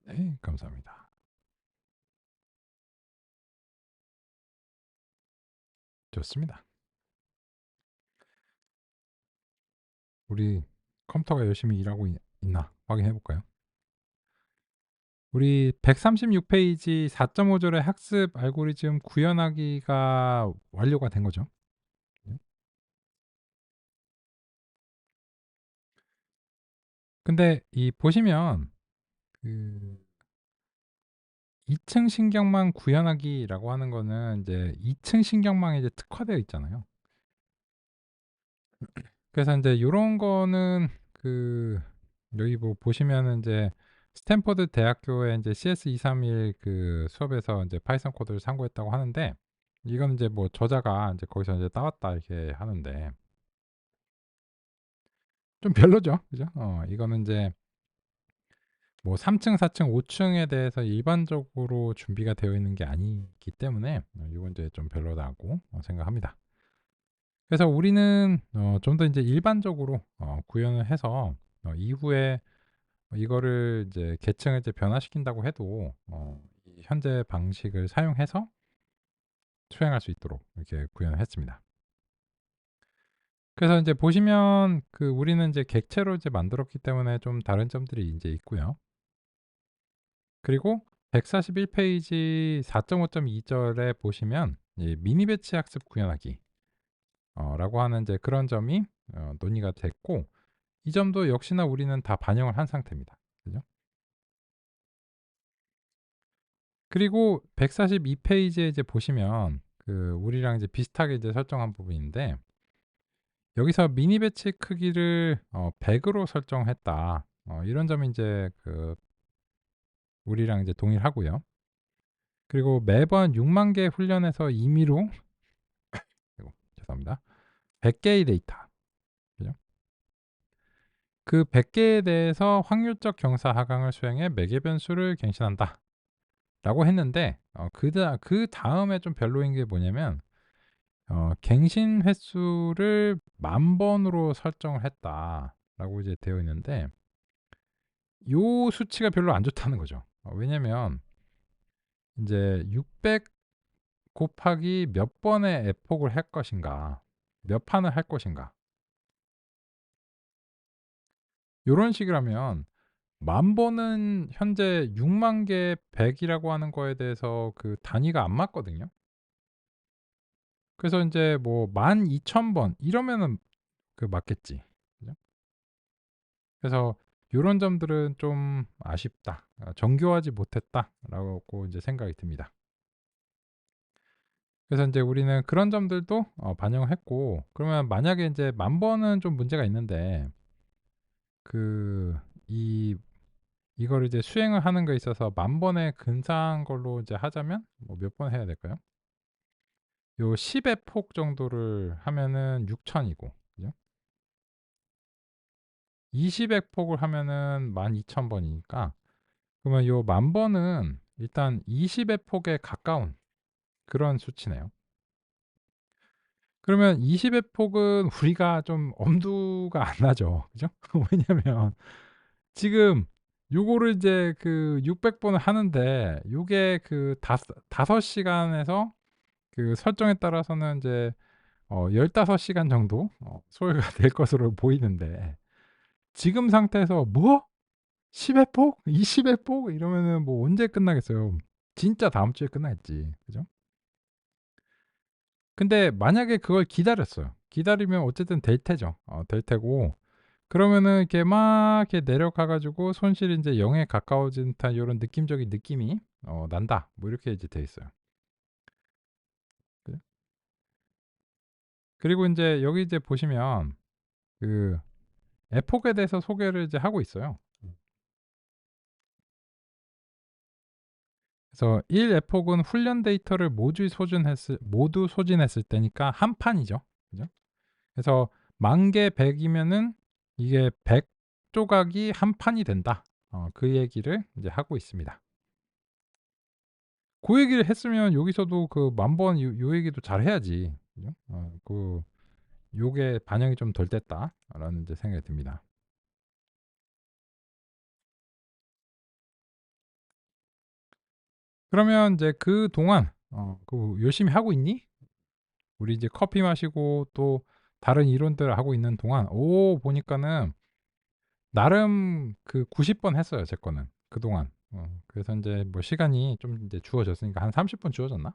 네, 감사합니다. 좋습니다. 우리 컴퓨터가 열심히 일하고 있나 확인해 볼까요? 우리 136페이지 4.5절의 학습 알고리즘 구현하기가 완료가 된 거죠. 네. 근데 이 보시면 그 2층 신경망 구현하기라고 하는 거는 이제 2층 신경망에 이제 특화되어 있잖아요. 그래서 인제 요런 거는 그 여기 뭐 보시면은 인제 스탠퍼드 대학교의 인제 CS231 그 수업에서 인제 파이썬 코드를 참고했다고 하는데, 이거는 인제 뭐 저자가 인제 거기서 인제 따왔다 이렇게 하는데 좀 별로죠. 그죠? 이거는 인제 뭐 3 층, 4 층, 5 층에 대해서 일반적으로 준비가 되어 있는 게 아니기 때문에 요건 인제 좀 별로다고 생각합니다. 그래서 우리는 좀 더 인제 일반적으로 구현을 해서 이후에 이거를 이제 계층을 이제 변화시킨다고 해도 이 현재 방식을 사용해서 수행할 수 있도록 이렇게 구현을 했습니다. 그래서 인제 보시면 그 우리는 이제 객체로 이제 만들었기 때문에 좀 다른 점들이 인제 있고요. 그리고 141 페이지 4.5.2 절에 보시면 이 미니 배치 학습 구현하기 라고 하는 이제 그런 점이 논의가 됐고, 이 점도 역시나 우리는 다 반영을 한 상태입니다. 그죠? 그리고 142 페이지에 이제 보시면 그 우리랑 이제 비슷하게 이제 설정한 부분인데, 여기서 미니 배치 크기를 100 으로 설정했다. 이런 점이 인제 그 우리랑 이제 동일하고요. 그리고 매번 6만 개 훈련해서 임의로 아이고 죄송합니다. 100 개의 데이터, 그죠? 그 100 개에 대해서 확률적 경사 하강을 수행해 매개 변수를 갱신한다라고 했는데, 그다음에 좀 별로인 게 뭐냐면 갱신 횟수를 10,000 번으로 설정을 했다라고 이제 되어 있는데, 요 수치가 별로 안 좋다는 거죠. 왜냐면 인제 600 곱하기 몇 번의 에폭을 할 것인가, 몇 판을 할 것인가, 요런 식이라면 10,000 번은 현재 6만 개 100 이라고 하는 거에 대해서 그 단위가 안 맞거든요. 그래서 인제 뭐 12,000 번 이러면은 그 맞겠지. 그죠? 그래서 요런 점들은 좀 아쉽다. '정교하지 못했다.'라고 이제 생각이 듭니다. 그래서 인제 우리는 그런 점들도 반영을 했고, 그러면 만약에 인제 10,000 번은 좀 문제가 있는데 그 이 이거를 이제 수행을 하는 거에 있어서 10,000 번에 근사한 걸로 이제 하자면 뭐 몇 번 해야 될까요? 요 10의 폭 정도를 하면은 6,000 이고, 그죠? 20의 폭을 하면은 12,000 번이니까, 그러면 요 10,000 번은 일단 20의 폭에 가까운 그런 수치네요. 그러면 20의 폭은 우리가 좀 엄두가 안 나죠. 그죠? 왜냐면 지금 요거를 이제 그 600 번을 하는데, 요게 그 5 시간에서 그 설정에 따라서는 인제 15 시간 정도 소요가 될 것으로 보이는데, 지금 상태에서 뭐 10의 폭? 20의 폭? 이러면은 뭐 언제 끝나겠어요. 진짜 다음 주에 끝나겠지. 그죠? 근데 만약에 그걸 기다렸어요. 기다리면 어쨌든 될 테죠. 될 테고, 그러면은 이렇게 막 이렇게 내려가 가지고 손실이 인제 0에 가까워진 듯한 요런 느낌적인 느낌이 난다. 뭐 이렇게 이제 돼 있어요. 그 그리고 인제 여기 이제 보시면 그 에폭에 대해서 소개를 이제 하고 있어요. 그래서 1 에폭은 훈련 데이터를 모두 소진했을 때니까 한 판이죠. 그죠? 그래서 10,000개 100 이면은 이게 100 조각이 한 판이 된다. 그 얘기를 이제 하고 있습니다. 고 얘기를 했으면 여기서도 그 10,000번 요 얘기도 잘해야지. 그죠? 요게 반영이 좀 덜 됐다라는 이제 생각이 듭니다. 그러면 이제 그동안 열심히 하고 있니? 우리 이제 커피 마시고 또 다른 이론들 하고 있는 동안 보니까는 나름 그 90번 했어요, 제 거는 그동안. 그래서 인제 뭐 시간이 좀 인제 주어졌으니까 한 30분 주어졌나?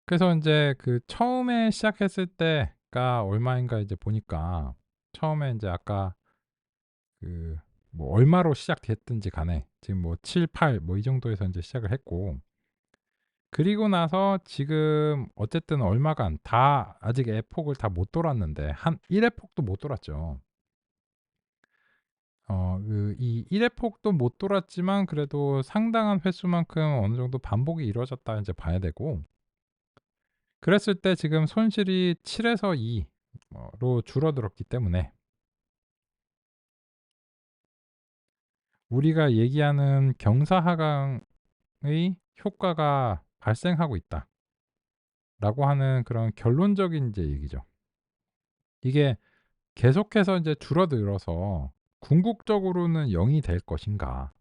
그래서 인제 그 처음에 시작했을 때가 얼마인가 이제 보니까 처음에 인제 아까 그 뭐 얼마로 시작됐든지 간에 지금 뭐 7, 8 뭐 이 정도에서 인제 시작을 했고, 그리고 나서 지금 어쨌든 얼마간 다 아직 에폭을 다 못 돌았는데 한 1 에폭도 못 돌았죠. 이 1 회폭도 못 돌았지만 그래도 상당한 횟수만큼 어느 정도 반복이 이루어졌다 인제 봐야 되고, 그랬을 때 지금 손실이 7 에서 2로 줄어들었기 때문에 우리가 얘기하는 경사하강의 효과가 발생하고 있다라고 하는 그런 결론적인 인제 얘기죠. 이게 계속해서 인제 줄어들어서 궁극적으로는 0이 될 것인가,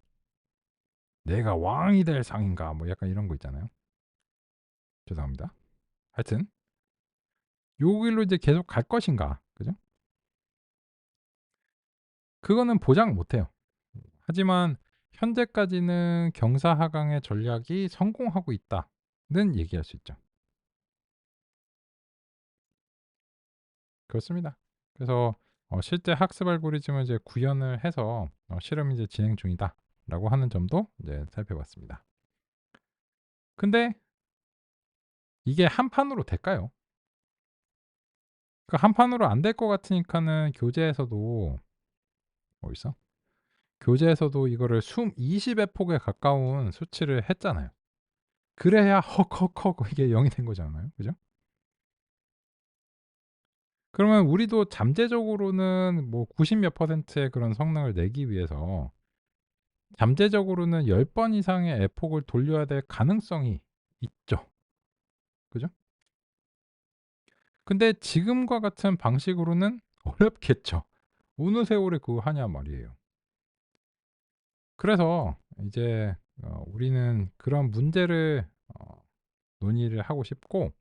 '내가 왕이 될 상인가.' 뭐 약간 이런 거 있잖아요. 죄송합니다. 하여튼 요 길로 이제 계속 갈 것인가. 그죠? 그거는 보장 못 해요. 하지만 현재까지는 경사하강의 전략이 성공하고 있다는 얘기할 수 있죠. 그렇습니다. 그래서 실제 학습 알고리즘을 이제 구현을 해서 실험이 이제 진행 중이다라고 하는 점도 이제 살펴봤습니다. 근데 이게 한 판으로 될까요? 그 한 판으로 안 될 것 같으니까는 교재에서도 어딨어? 교재에서도 이거를 20의 폭에 가까운 수치를 했잖아요. 그래야 헉헉헉 이게 0이 된 거잖아요. 그죠? 그러면 우리도 잠재적으로는 뭐 90몇 퍼센트의 그런 성능을 내기 위해서 잠재적으로는 10번 이상의 에폭을 돌려야 될 가능성이 있죠. 그죠? 근데 지금과 같은 방식으로는 어렵겠죠. 어느 세월에 그거 하냐 말이에요. 그래서 이제 우리는 그런 문제를 논의를 하고 싶고,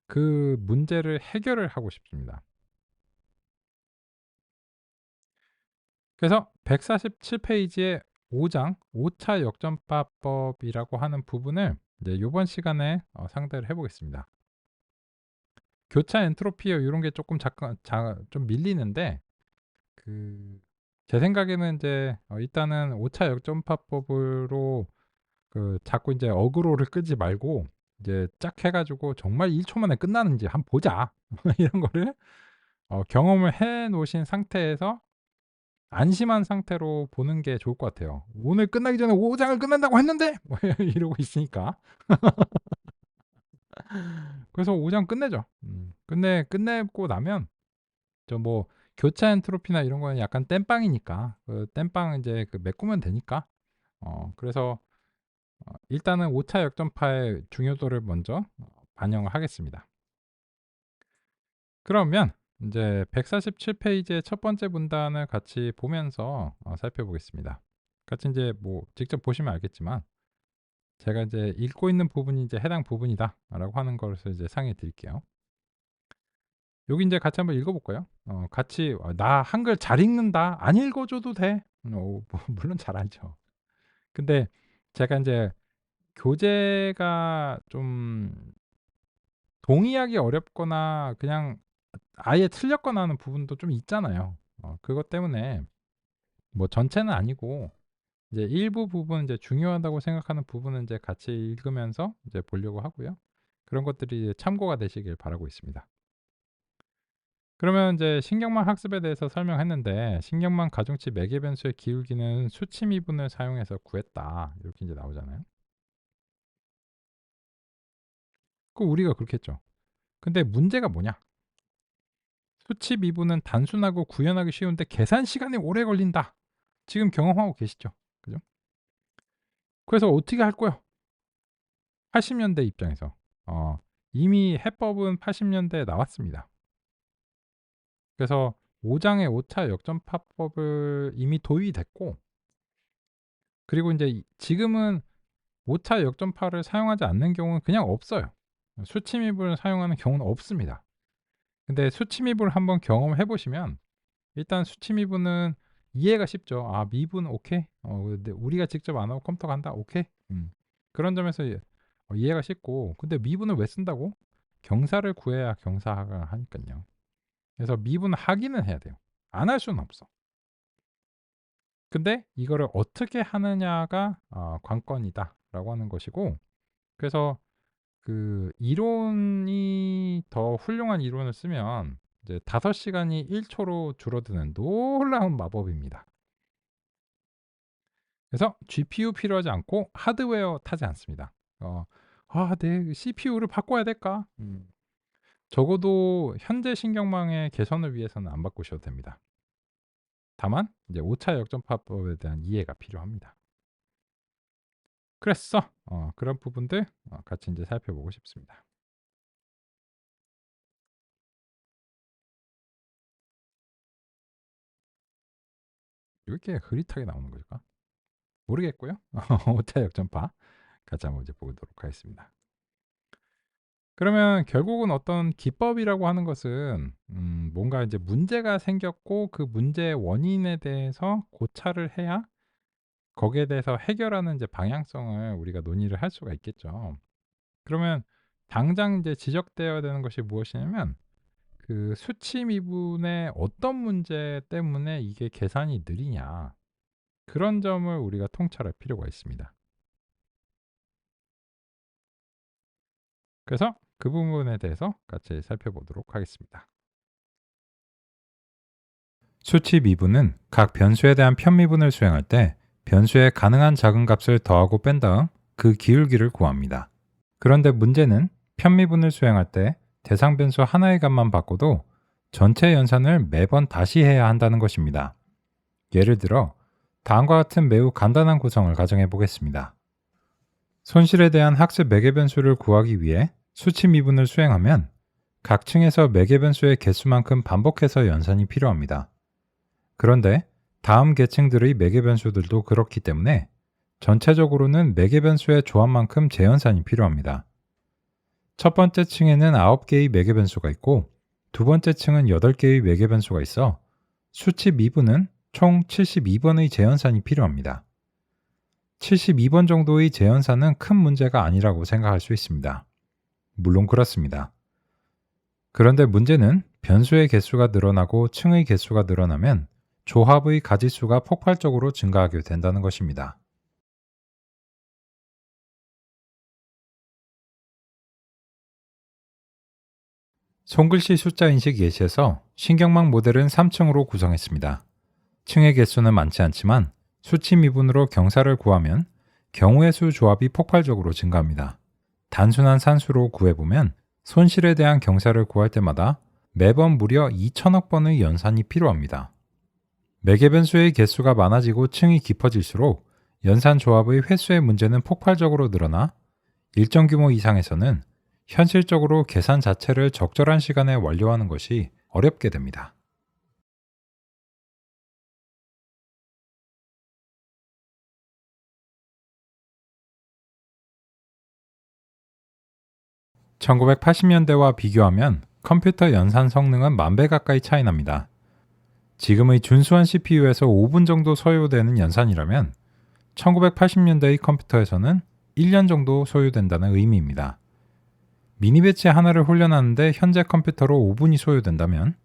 그 문제를 해결을 하고 싶습니다. 그래서 147 페이지의 5장 5차 역전파법이라고 하는 부분을 이제 요번 시간에 상대를 해 보겠습니다. 교차 엔트로피어 요런 게 쪼끔 잠깐 좀 밀리는데, 그 제 생각에는 인제 일단은 5차 역전파법으로 자꾸 인제 어그로를 끄지 말고 이제 짝 해 가지고 정말 1초 만에 끝나는지 한번 보자. 이런 거를 경험을 해 놓으신 상태에서 안심한 상태로 보는 게 좋을 것 같아요. '오늘 끝나기 전에 5 장을 끝낸다고 했는데!' 뭐 이러고 있으니까. 그래서 5장 끝내죠. 끝내고 나면 저 뭐 교차 엔트로피나 이런 거는 약간 땜빵이니까 그 땜빵 인제 메꾸면 되니까 그래서 일단은 5차 역전파의 중요도를 먼저 반영을 하겠습니다. 그러면 인제 147 페이지의 첫 번째 문단을 같이 보면서 살펴보겠습니다. 같이 인제 뭐 직접 보시면 알겠지만 제가 이제 읽고 있는 부분이 이제 "해당 부분이다."라고 하는 것을 이제 상의해 드릴게요. 여기 인제 같이 한번 읽어 볼까요? 같이 "나 한글 잘 읽는다. 안 읽어 줘도 돼." 뭐 물론 잘 알죠. 근데 제가 인제 교재가 좀 동의하기 어렵거나 그냥 아예 틀렸거나 하는 부분도 좀 있잖아요. 그것 때문에 뭐 전체는 아니고 이제 일부 부분 이제 중요하다고 생각하는 부분은 이제 같이 읽으면서 이제 보려고 하고요. 그런 것들이 참고가 되시길 바라고 있습니다. 그러면 이제 신경망 학습에 대해서 설명했는데, "신경망 가중치 매개 변수의 기울기는 수치 미분을 사용해서 구했다." 이렇게 이제 나오잖아요. 우리가 그렇게 했죠. 근데 문제가 뭐냐? 수치 미분은 단순하고 구현하기 쉬운데 계산 시간이 오래 걸린다. 지금 경험하고 계시죠? 그죠? 그래서 어떻게 할 거야? 80 년대 입장에서. 이미 해법은 80 년대에 나왔습니다. 그래서 5 장의 5차 역전파법을 이미 도입이 됐고, 그리고 인제 지금은 오차 역전파를 사용하지 않는 경우는 그냥 없어요. 수치미분을 사용하는 경우는 없습니다. 근데 수치미분을 한번 경험해 보시면 일단 수치미분은 이해가 쉽죠. '아 미분 오케이. 근데 우리가 직접 안 하고 컴퓨터가 한다. 오케이.' 그런 점에서 이해가 쉽고, 근데 미분을 왜 쓴다고? 경사를 구해야 경사가 하니깐요. 그래서 미분하기는 해야 돼요. 안 할 수는 없어. 근데 이거를 어떻게 하느냐가 관건이다라고 하는 것이고, 그래서 그 이론이 더 훌륭한 이론을 쓰면 이제 5시간이 1 초로 줄어드는 놀라운 마법입니다. 그래서 GPU 필요하지 않고 하드웨어 타지 않습니다. 내 CPU를 바꿔야 될까? 적어도 현재 신경망의 개선을 위해서는 안 바꾸셔도 됩니다. 다만 이제 오차 역전파법에 대한 이해가 필요합니다. 그래서 그런 부분들 같이 이제 살펴보고 싶습니다. 왜 이렇게 흐릿하게 나오는 걸까? 모르겠고요. 오차 역전파 같이 한번 이제 보도록 하겠습니다. 그러면 결국은 어떤 기법이라고 하는 것은 뭔가 이제 문제가 생겼고 그 문제의 원인에 대해서 고찰을 해야 거기에 대해서 해결하는 이제 방향성을 우리가 논의를 할 수가 있겠죠. 그러면 당장 이제 지적되어야 되는 것이 무엇이냐면 그 수치 미분의 어떤 문제 때문에 이게 계산이 느리냐, 그런 점을 우리가 통찰할 필요가 있습니다. 그래서 그 부분에 대해서 같이 살펴보도록 하겠습니다. 수치 미분은 각 변수에 대한 편미분을 수행할 때 변수의 가능한 작은 값을 더하고 뺀 다음 그 기울기를 구합니다. 그런데 문제는 편미분을 수행할 때 대상 변수 하나의 값만 바꿔도 전체 연산을 매번 다시 해야 한다는 것입니다. 예를 들어 다음과 같은 매우 간단한 구성을 가정해 보겠습니다. 손실에 대한 학습 매개 변수를 구하기 위해 수치 미분을 수행하면 각 층에서 매개 변수의 개수만큼 반복해서 연산이 필요합니다. 그런데 다음 계층들의 매개 변수들도 그렇기 때문에 전체적으로는 매개 변수의 조합만큼 재연산이 필요합니다. 첫 번째 층에는 9개의 매개 변수가 있고 두 번째 층은 8개의 매개 변수가 있어 수치 미분은 총 72번의 재연산이 필요합니다. 72번 정도의 재연산은 큰 문제가 아니라고 생각할 수 있습니다. 물론 그렇습니다. 그런데 문제는 변수의 개수가 늘어나고 층의 개수가 늘어나면 조합의 가지수가 폭발적으로 증가하게 된다는 것입니다. 손글씨 숫자 인식 예시에서 신경망 모델은 3층으로 구성했습니다. 층의 개수는 많지 않지만 수치 미분으로 경사를 구하면 경우의 수 조합이 폭발적으로 증가합니다. 단순한 산수로 구해보면 손실에 대한 경사를 구할 때마다 매번 무려 2천억 번의 연산이 필요합니다. 매개 변수의 개수가 많아지고 층이 깊어질수록 연산 조합의 횟수의 문제는 폭발적으로 늘어나 일정 규모 이상에서는 현실적으로 계산 자체를 적절한 시간에 완료하는 것이 어렵게 됩니다. (1980년대와) 비교하면 컴퓨터 연산 성능은 10,000배 가까이 차이 납니다. 지금의 준수한 CPU에서 5분 정도 소요되는 연산이라면 1980년대의 컴퓨터에서는 1년 정도 소요된다는 의미입니다. 미니 배치 하나를 훈련하는데 현재 컴퓨터로 5분이 소요된다면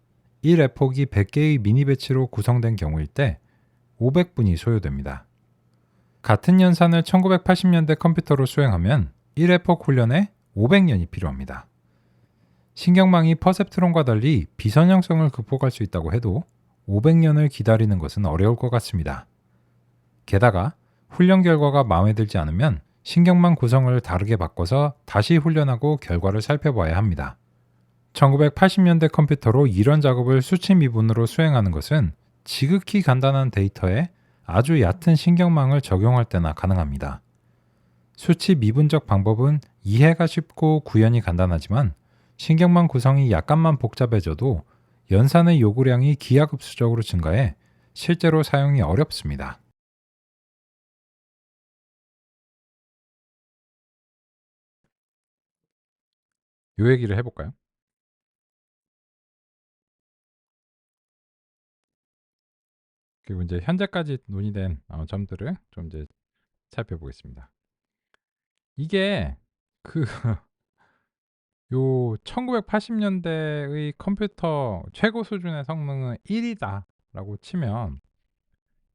1에폭이 100개의 미니 배치로 구성된 경우일 때 500분이 소요됩니다. 같은 연산을 1980년대 컴퓨터로 수행하면 1에폭 훈련에 500년이 필요합니다. 신경망이 퍼셉트론과 달리 비선형성을 극복할 수 있다고 해도 500년을 기다리는 것은 어려울 것 같습니다. 게다가 훈련 결과가 마음에 들지 않으면 신경망 구성을 다르게 바꿔서 다시 훈련하고 결과를 살펴봐야 합니다. 1980년대 컴퓨터로 이런 작업을 수치 미분으로 수행하는 것은 지극히 간단한 데이터에 아주 얕은 신경망을 적용할 때나 가능합니다. 수치 미분적 방법은 이해가 쉽고 구현이 간단하지만 신경망 구성이 약간만 복잡해져도 연산의 요구량이 기하급수적으로 증가해 실제로 사용이 어렵습니다. 요 얘기를 해 볼까요? 그리고 인제 현재까지 논의된 점들을 좀 이제 살펴보겠습니다. 이게 그 요 1980 년대의 컴퓨터 최고 수준의 성능은 1 이다라고 치면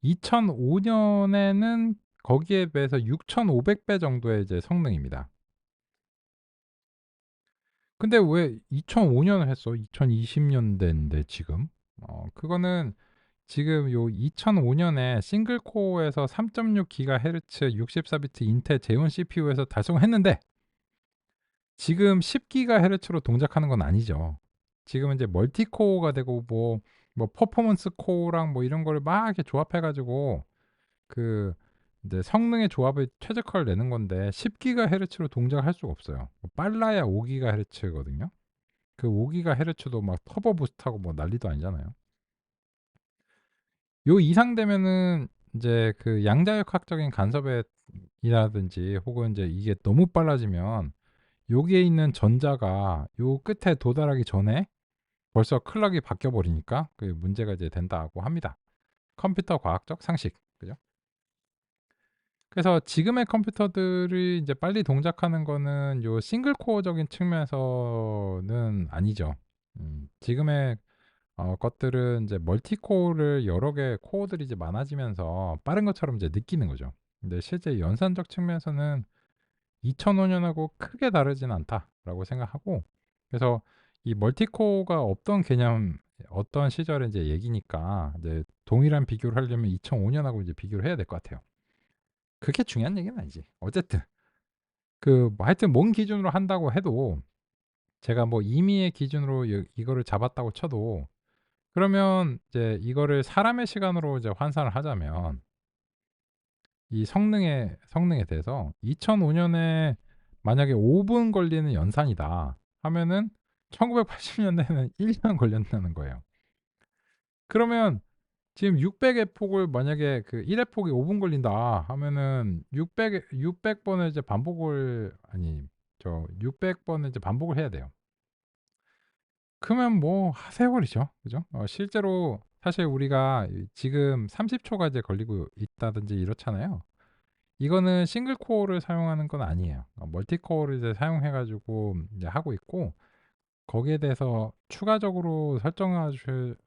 2005 년에는 거기에 비해서 6,500배 정도의 이제 성능입니다. 근데 왜 2005 년을 했어? 2020 년대인데 지금. 그거는 지금 요 2005 년에 싱글 코어에서 3.6 기가헤르츠 64 비트 인텔 제온 CPU에서 달성을 했는데 지금 10 기가헤르츠로 동작하는 건 아니죠. 지금은 이제 멀티 코어가 되고 뭐 퍼포먼스 코어랑 뭐 이런 거를 막 이렇게 조합해 가지고 그 이제 성능의 조합을 최적화를 내는 건데 10 기가헤르츠로 동작을 할 수가 없어요. 빨라야 5 기가헤르츠거든요. 그 5 기가헤르츠도 막 터보 부스트하고 뭐 난리도 아니잖아요. 요 이상 되면은 인제 그 양자역학적인 간섭에 이라든지 혹은 인제 이게 너무 빨라지면 여기에 있는 전자가 요 끝에 도달하기 전에 벌써 클럭이 바뀌어 버리니까 그게 문제가 이제 된다고 합니다. 컴퓨터 과학적 상식. 그죠? 그래서 지금의 컴퓨터들이 인제 빨리 동작하는 거는 요 싱글 코어적인 측면에서는 아니죠. 지금의 것들은 이제 멀티 코어를 여러 개 코어들이 이제 많아지면서 빠른 것처럼 이제 느끼는 거죠. 근데 실제 연산적 측면에서는 2005 년하고 크게 다르진 않다라고 생각하고 그래서 이 멀티 코어가 없던 개념 어떤 시절의 이제 얘기니까 이제 동일한 비교를 하려면 2005 년하고 이제 비교를 해야 될 것 같아요. 그게 중요한 얘기는 아니지. 어쨌든 뭐 하여튼 뭔 기준으로 한다고 해도 제가 뭐 임의의 기준으로 이거를 잡았다고 쳐도 그러면 이제 이거를 사람의 시간으로 이제 환산을 하자면 이 성능에 대해서 2005 년에 만약에 5분 걸리는 연산이다 하면은 1980 년대에는 1년 걸렸다는 거예요. 그러면 지금 600의 폭을 만약에 그 1의 폭이 5분 걸린다 하면은 600 번을 이제 반복을 아니 600 번을 이제 반복을 해야 돼요. 그러면 뭐 세월이죠. 그죠? 실제로 사실 우리가 지금 30 초가 이제 걸리고 있다든지 이렇잖아요. 이거는 싱글 코어를 사용하는 건 아니에요. 멀티 코어를 이제 사용해 가지고 이제 하고 있고 거기에 대해서 추가적으로 설정해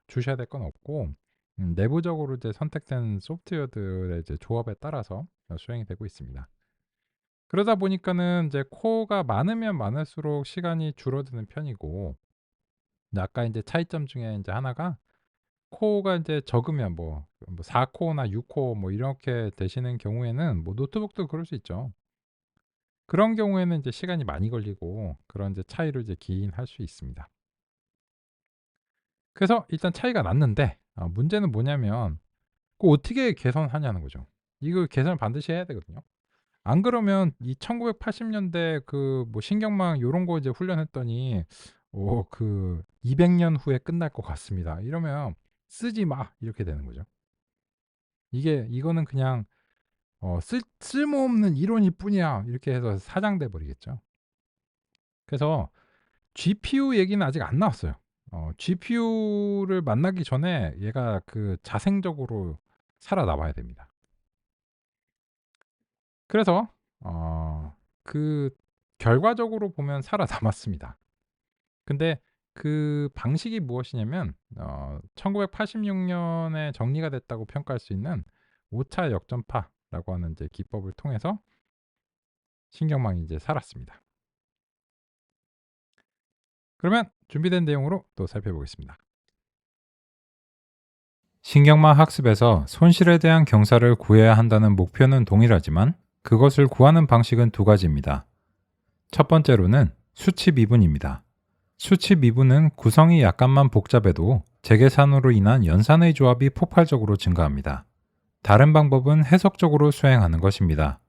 주셔야 될 건 없고 내부적으로 이제 선택된 소프트웨어들의 이제 조합에 따라서 수행이 되고 있습니다. 그러다 보니까는 이제 코어가 많으면 많을수록 시간이 줄어드는 편이고 아까 인제 차이점 중에 인제 하나가 코어가 인제 적으면 뭐 4 코어나 6 코어 뭐 이렇게 되시는 경우에는 뭐 노트북도 그럴 수 있죠. 그런 경우에는 인제 시간이 많이 걸리고 그런 이제 차이로 이제 기인할 수 있습니다. 그래서 일단 차이가 났는데 문제는 뭐냐면 어떻게 개선하냐는 거죠. 이거 개선을 반드시 해야 되거든요. 안 그러면 이 1980 년대 뭐 신경망 요런 거 이제 훈련했더니 200년 후에 끝날 것 같습니다. 이러면 "쓰지 마." 이렇게 되는 거죠. 이거는 그냥 '쓸모없는 이론일 뿐이야.' 이렇게 해서 사장돼 버리겠죠. 그래서 GPU 얘기는 아직 안 나왔어요. GPU를 만나기 전에 얘가 자생적으로 살아남아야 됩니다. 그래서 그 결과적으로 보면 살아남았습니다. 근데 그 방식이 무엇이냐면 1986 년에 정리가 됐다고 평가할 수 있는 5차 역전파라고 하는 이제 기법을 통해서 신경망이 이제 살았습니다. 그러면 준비된 내용으로 또 살펴보겠습니다. 신경망 학습에서 손실에 대한 경사를 구해야 한다는 목표는 동일하지만 그것을 구하는 방식은 두 가지입니다. 첫 번째로는 수치 미분입니다. 수치 미분은 구성이 약간만 복잡해도 재계산으로 인한 연산의 조합이 폭발적으로 증가합니다. 다른 방법은 해석적으로 수행하는 것입니다.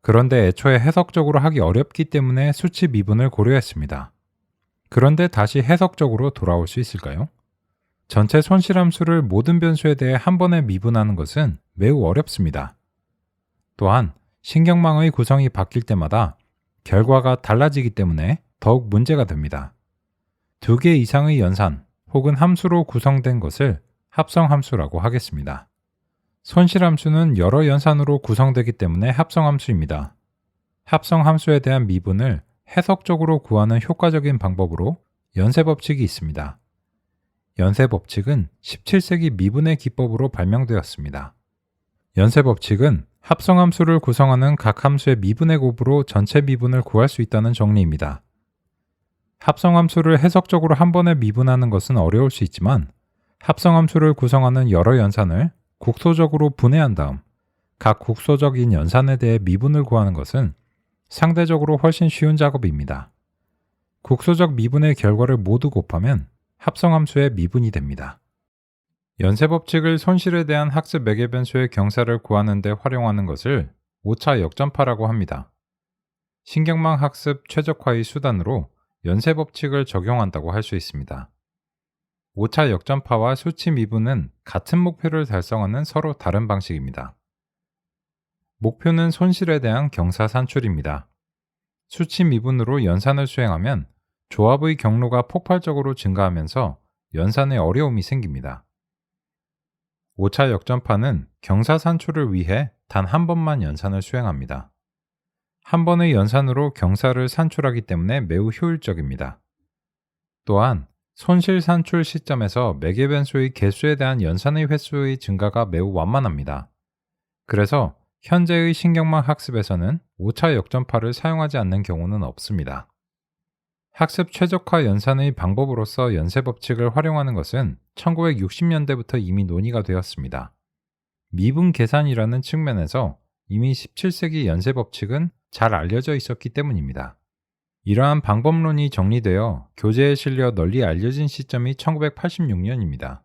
그런데 애초에 해석적으로 하기 어렵기 때문에 수치 미분을 고려했습니다. 그런데 다시 해석적으로 돌아올 수 있을까요? 전체 손실함수를 모든 변수에 대해 한 번에 미분하는 것은 매우 어렵습니다. 또한 신경망의 구성이 바뀔 때마다 결과가 달라지기 때문에 더욱 문제가 됩니다. 두 개 이상의 연산 혹은 함수로 구성된 것을 합성함수라고 하겠습니다. 손실함수는 여러 연산으로 구성되기 때문에 합성함수입니다. 합성함수에 대한 미분을 해석적으로 구하는 효과적인 방법으로 연쇄법칙이 있습니다. 연쇄법칙은 17세기 미분의 기법으로 발명되었습니다. 연쇄법칙은 합성함수를 구성하는 각 함수의 미분의 곱으로 전체 미분을 구할 수 있다는 정리입니다. 합성함수를 해석적으로 한 번에 미분하는 것은 어려울 수 있지만 합성함수를 구성하는 여러 연산을 국소적으로 분해한 다음 각 국소적인 연산에 대해 미분을 구하는 것은 상대적으로 훨씬 쉬운 작업입니다. 국소적 미분의 결과를 모두 곱하면 합성함수의 미분이 됩니다. 연쇄법칙을 손실에 대한 학습 매개변수의 경사를 구하는 데 활용하는 것을 5차 역전파라고 합니다. 신경망 학습 최적화의 수단으로 연쇄법칙을 적용한다고 할 수 있습니다. 5차 역전파와 수치 미분은 같은 목표를 달성하는 서로 다른 방식입니다. 목표는 손실에 대한 경사 산출입니다. 수치 미분으로 연산을 수행하면 조합의 경로가 폭발적으로 증가하면서 연산에 어려움이 생깁니다. 5차 역전파는 경사 산출을 위해 단 한 번만 연산을 수행합니다. 한 번의 연산으로 경사를 산출하기 때문에 매우 효율적입니다. 또한 손실 산출 시점에서 매개변수의 개수에 대한 연산의 횟수의 증가가 매우 완만합니다. 그래서 현재의 신경망 학습에서는 5차 역전파를 사용하지 않는 경우는 없습니다. 학습 최적화 연산의 방법으로서 연쇄법칙을 활용하는 것은 1960년대부터 이미 논의가 되었습니다. 미분 계산이라는 측면에서 이미 17세기 연쇄법칙은 잘 알려져 있었기 때문입니다. 이러한 방법론이 정리되어 교재에 실려 널리 알려진 시점이 1986년입니다.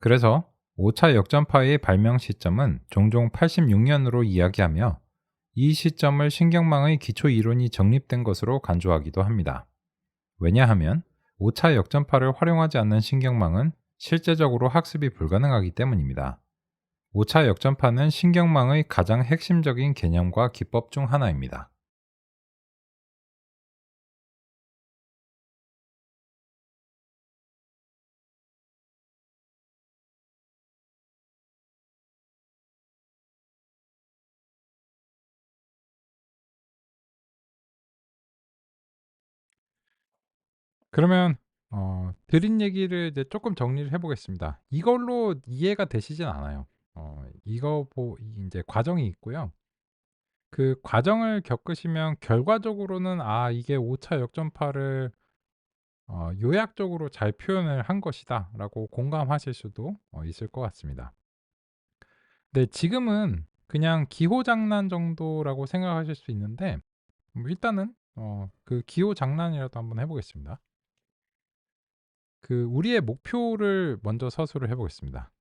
그래서 5차 역전파의 발명 시점은 종종 86년으로 이야기하며 이 시점을 신경망의 기초 이론이 정립된 것으로 간주하기도 합니다. 왜냐하면 5차 역전파를 활용하지 않는 신경망은 실제적으로 학습이 불가능하기 때문입니다. 5차 역전파는 신경망의 가장 핵심적인 개념과 기법 중 하나입니다. 그러면 드린 얘기를 이제 조금 정리를 해 보겠습니다. 이걸로 이해가 되시진 않아요. 이거 이제 과정이 있고요. 그 과정을 겪으시면 결과적으로는 '아 이게 5차 역전파를 요약적으로 잘 표현을 한 것이다.'라고 공감하실 수도 있을 것 같습니다. 근데 지금은 그냥 기호장난 정도라고 생각하실 수 있는데 일단은 그 기호장난이라도 한번 해 보겠습니다. 그 우리의 목표를 먼저 서술을 해 보겠습니다.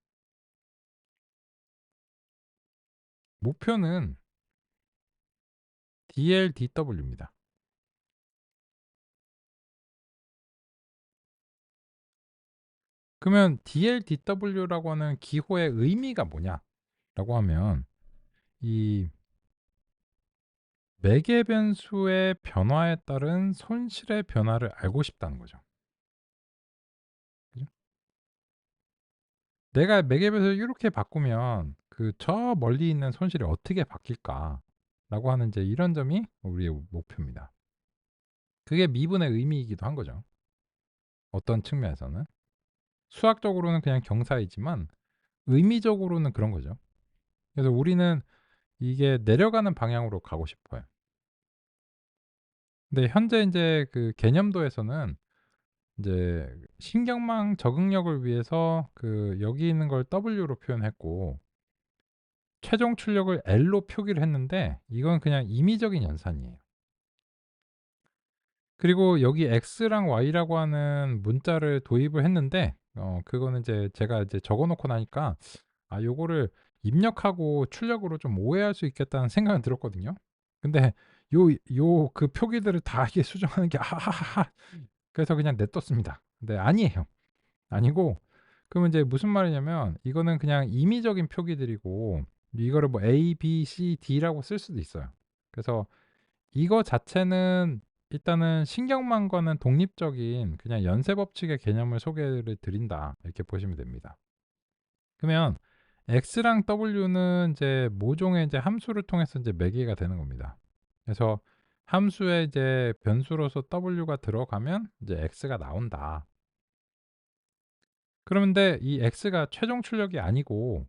목표는 DLDW입니다. 그러면 DLDW라고 하는 기호의 의미가 뭐냐라고 하면 이 매개 변수의 변화에 따른 손실의 변화를 알고 싶다는 거죠. 그죠? 내가 매개 변수를 이렇게 바꾸면 그 저 멀리 있는 손실이 어떻게 바뀔까라고 하는 이제 이런 점이 우리의 목표입니다. 그게 미분의 의미이기도 한 거죠. 어떤 측면에서는. 수학적으로는 그냥 경사이지만 의미적으로는 그런 거죠. 그래서 우리는 이게 내려가는 방향으로 가고 싶어요. 근데 현재 인제 그 개념도에서는 인제 신경망 적응력을 위해서 그 여기 있는 걸 W로 표현했고 최종 출력을 L로 표기를 했는데 이건 그냥 임의적인 연산이에요. 그리고 여기 X랑 Y라고 하는 문자를 도입을 했는데 그거는 이제 제가 이제 적어 놓고 나니까 요거를 입력하고 출력으로 좀 오해할 수 있겠다는 생각은 들었거든요. 근데 그 표기들을 다 이게 수정하는 게 아하하하 그래서 그냥 냅뒀습니다. 근데 아니에요. 아니고 그러면 이제 무슨 말이냐면 이거는 그냥 임의적인 표기들이고 이거를 뭐 A, B, C, D라고 쓸 수도 있어요. 그래서 이거 자체는 일단은 신경망과는 독립적인 그냥 연쇄 법칙의 개념을 소개를 드린다. 이렇게 보시면 됩니다. 그러면 x랑 w는 이제 모종의 이제 함수를 통해서 이제 매개가 되는 겁니다. 그래서 함수에 이제 변수로서 w가 들어가면 이제 x가 나온다. 그런데 이 x가 최종 출력이 아니고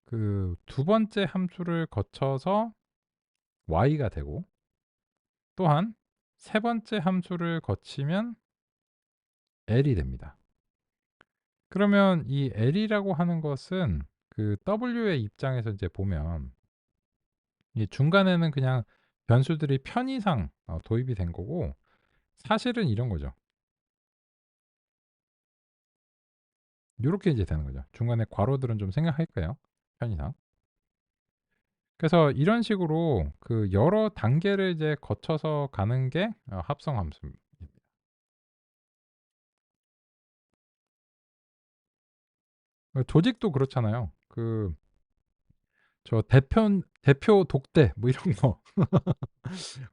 그 두 번째 함수를 거쳐서 y가 되고, 또한 세 번째 함수를 거치면 l이 됩니다. 그러면 이 l이라고 하는 것은 그 w의 입장에서 이제 보면 이 중간에는 그냥 변수들이 편의상 도입이 된 거고, 사실은 이런 거죠. 요렇게 이제 되는 거죠. 중간에 괄호들은 좀 생략할까요? 편의상. 그래서 이런 식으로 그 여러 단계를 이제 거쳐서 가는 게 합성 함수입니다. 조직도 그렇잖아요. 그 저 대표 독대 뭐 이런 거.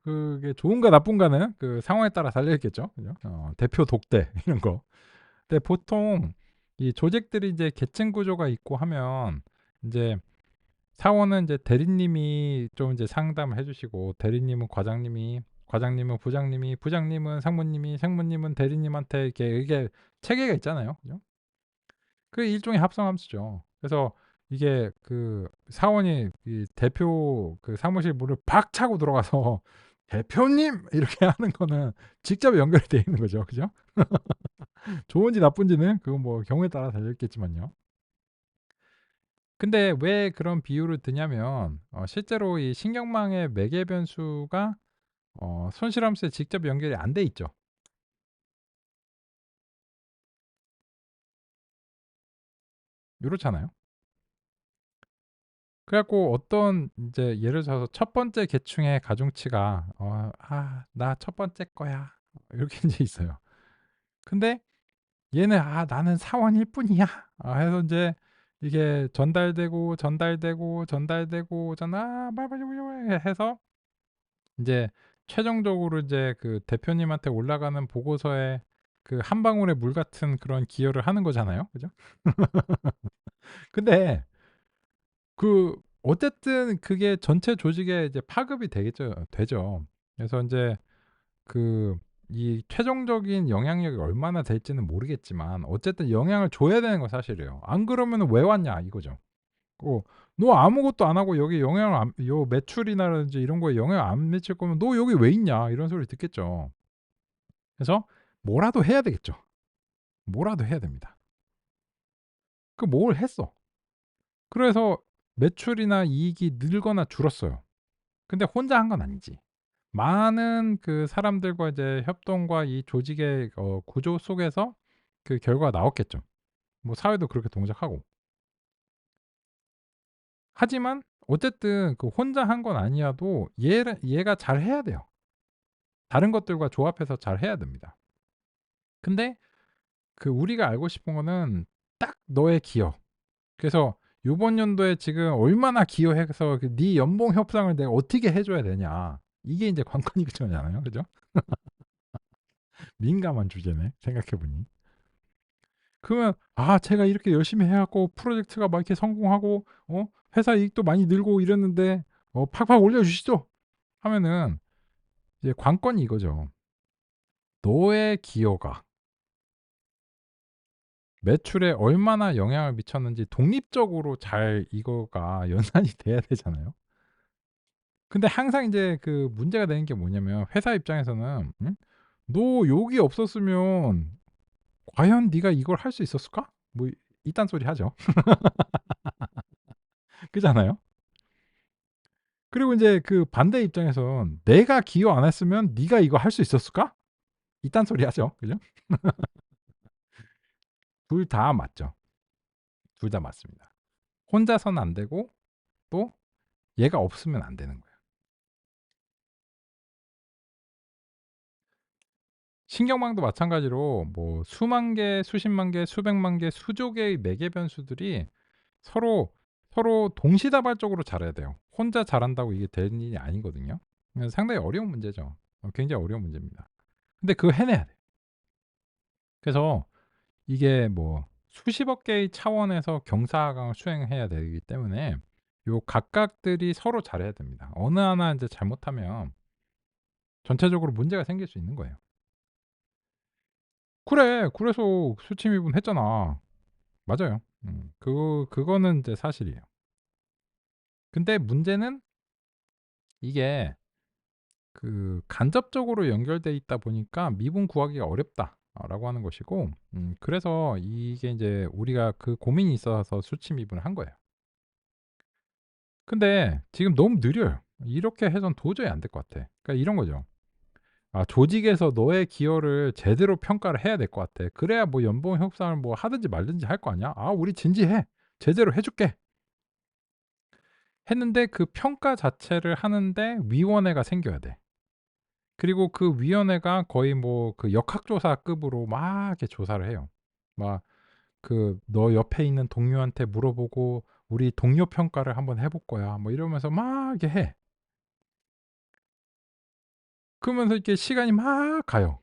그게 좋은가 나쁜가는 그 상황에 따라 달려 있겠죠. 그죠? 대표 독대 이런 거. 근데 보통 이 조직들이 이제 계층 구조가 있고 하면 인제 사원은 이제 대리님이 좀 이제 상담을 해 주시고, 대리님은 과장님이, 과장님은 부장님이, 부장님은 상무님이, 상무님은 대리님한테 이렇게 이게 체계가 있잖아요. 그죠? 그게 일종의 합성함수죠. 그래서 이게 그 사원이 이 대표 그 사무실 문을 팍 차고 들어가서 "대표님!" 이렇게 하는 거는 직접 연결이 돼 있는 거죠. 그죠? 좋은지 나쁜지는 그건 뭐 경우에 따라 달려 있겠지만요. 근데 왜 그런 비유를 드냐면 실제로 이 신경망의 매개 변수가 손실함수에 직접 연결이 안 돼 있죠. 요렇잖아요. 그래 갖고 어떤 인제 예를 들어서 첫 번째 계층의 가중치가 나 첫 번째 거야." 이렇게 인제 있어요. 근데 얘는 나는 사원일 뿐이야." 해서 인제 이게 전달되고, 전달되고, 전달되고 해서 인제 최종적으로 이제 그 대표님한테 올라가는 보고서에 그 한 방울의 물 같은 그런 기여를 하는 거잖아요. 그죠? 근데 그 어쨌든 그게 전체 조직에 이제 파급이 되죠. 그래서 인제 그 이 최종적인 영향력이 얼마나 될지는 모르겠지만 어쨌든 영향을 줘야 되는 건 사실이에요. 안 그러면은 "왜 왔냐?" 이거죠. "너 아무것도 안 하고 여기 영향을 안 요 매출이나라든지 이런 거에 영향을 안 미칠 거면 너 여기 왜 있냐?" 이런 소리를 듣겠죠. 그래서 뭐라도 해야 되겠죠. 뭐라도 해야 됩니다. 뭘 했어. 그래서 매출이나 이익이 늘거나 줄었어요. 근데 혼자 한 건 아니지. 많은 그 사람들과 이제 협동과 이 조직의 구조 속에서 그 결과가 나왔겠죠. 뭐 사회도 그렇게 동작하고. 하지만 어쨌든 그 혼자 한 건 아니어도 얘가 잘해야 돼요. 다른 것들과 조합해서 잘해야 됩니다. 근데 그 우리가 알고 싶은 거는 딱 너의 기여. 그래서 요번 연도에 지금 얼마나 기여해서 그 네 연봉 협상을 내가 어떻게 해 줘야 되냐. 이게 인제 관건이잖아요. 그죠? 민감한 주제네, 생각해 보니. 그러면 제가 이렇게 열심히 해 갖고 프로젝트가 막 이렇게 성공하고 회사 이익도 많이 늘고 이랬는데 팍팍 올려 주시죠." 하면은 이제 관건이 이거죠. 너의 기여가 매출에 얼마나 영향을 미쳤는지 독립적으로 잘 이거가 연산이 돼야 되잖아요. 근데 항상 인제 그 문제가 되는 게 뭐냐면 회사 입장에서는 "너 여기 없었으면 과연 네가 이걸 할 수 있었을까?" 뭐 이딴 소리 하죠. 그잖아요. 그리고 인제 그 반대 입장에선 "내가 기여 안 했으면 네가 이거 할 수 있었을까?" 이딴 소리 하죠. 그죠? 둘 다 맞죠. 둘 다 맞습니다. 혼자서는 안 되고 또 얘가 없으면 안 되는 거예요. 신경망도 마찬가지로 뭐 수만 개, 수십만 개, 수백만 개, 수조 개의 매개 변수들이 서로, 서로 동시다발적으로 잘해야 돼요. 혼자 잘한다고 이게 되는 일이 아니거든요. 그래서 상당히 어려운 문제죠. 굉장히 어려운 문제입니다. 근데 그거 해내야 돼. 그래서 이게 뭐 수십억 개의 차원에서 경사각을 수행해야 되기 때문에 요 각각들이 서로 잘해야 됩니다. 어느 하나 인제 잘못하면 전체적으로 문제가 생길 수 있는 거예요. 그래. 그래서 수치미분했잖아. 맞아요. 그거는 인제 사실이에요. 근데 문제는 이게 간접적으로 연결돼 있다 보니까 미분 구하기가 어렵다라고 하는 것이고, 그래서 이게 인제 우리가 그 고민이 있어서 수치 미분을 한 거예요. 근데 지금 너무 느려요. 이렇게 해서는 도저히 안 될 것 같아. 그러니까 이런 거죠. 조직에서 너의 기여를 제대로 평가를 해야 될 것 같아. 그래야 뭐 연봉 협상을 뭐 하든지 말든지 할 거 아니야. 우리 진지해. 제대로 해 줄게." 했는데 그 평가 자체를 하는데 위원회가 생겨야 돼. 그리고 그 위원회가 거의 뭐 역학조사급으로 막 이렇게 조사를 해요. 막 "너 옆에 있는 동료한테 물어보고 우리 동료 평가를 한번 해볼 거야." 뭐 이러면서 막 이렇게 해. 그러면서 이렇게 시간이 막 가요.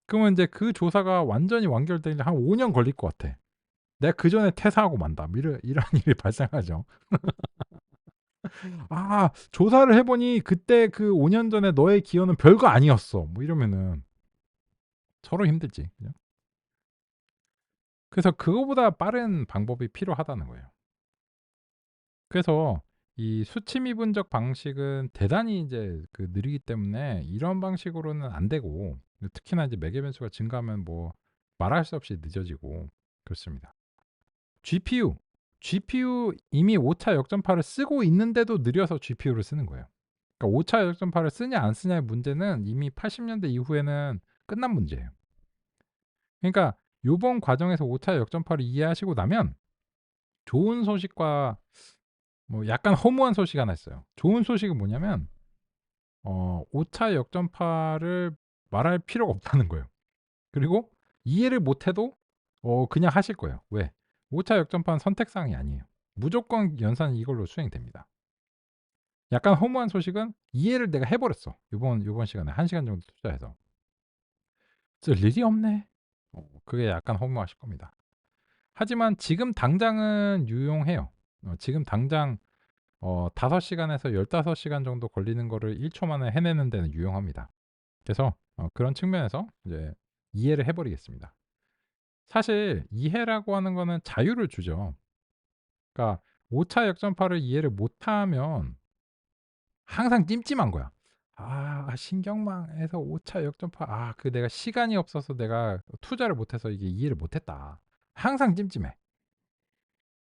그러면 인제 그 조사가 완전히 완결되는데 한 5년 걸릴 것 같아. 내가 그전에 퇴사하고 만다. 뭐 이런 일이 발생하죠. 조사를 해 보니 그때 그 5년 전에 너의 기여는 별거 아니었어." 뭐 이러면은 서로 힘들지. 그죠? 그래서 그거보다 빠른 방법이 필요하다는 거예요. 그래서 이 수치미분적 방식은 대단히 인제 느리기 때문에 이런 방식으로는 안 되고, 특히나 이제 매개 변수가 증가하면 뭐 말할 수 없이 늦어지고 그렇습니다. GPU, GPU 이미 5차 역전파를 쓰고 있는데도 느려서 GPU를 쓰는 거예요. 그러니까 5차 역전파를 쓰냐 안 쓰냐의 문제는 이미 80 년대 이후에는 끝난 문제예요. 그러니까 요번 과정에서 5차 역전파를 이해하시고 나면 좋은 소식과 뭐 약간 허무한 소식이 하나 있어요. 좋은 소식은 뭐냐면 5차 역전파를 말할 필요가 없다는 거예요. 그리고 이해를 못 해도 그냥 하실 거예요. 왜? 5차 역전파는 선택사항이 아니에요. 무조건 연산은 이걸로 수행됩니다. 약간 허무한 소식은 이해를 내가 해 버렸어. 요번 시간에 1 시간 정도 투자해서. 쓸 일이 없네. 그게 약간 허무하실 겁니다. 하지만 지금 당장은 유용해요. 지금 당장 5 시간에서 15 시간 정도 걸리는 거를 1초 만에 해내는 데는 유용합니다. 그래서 그런 측면에서 이제 이해를 해 버리겠습니다. 사실 이해라고 하는 거는 자유를 주죠. 그러니까 5차 역전파를 이해를 못하면 항상 찜찜한 거야. 신경망에서 5차 역전파, 내가 시간이 없어서 내가 투자를 못해서 이게 이해를 못했다. 항상 찜찜해.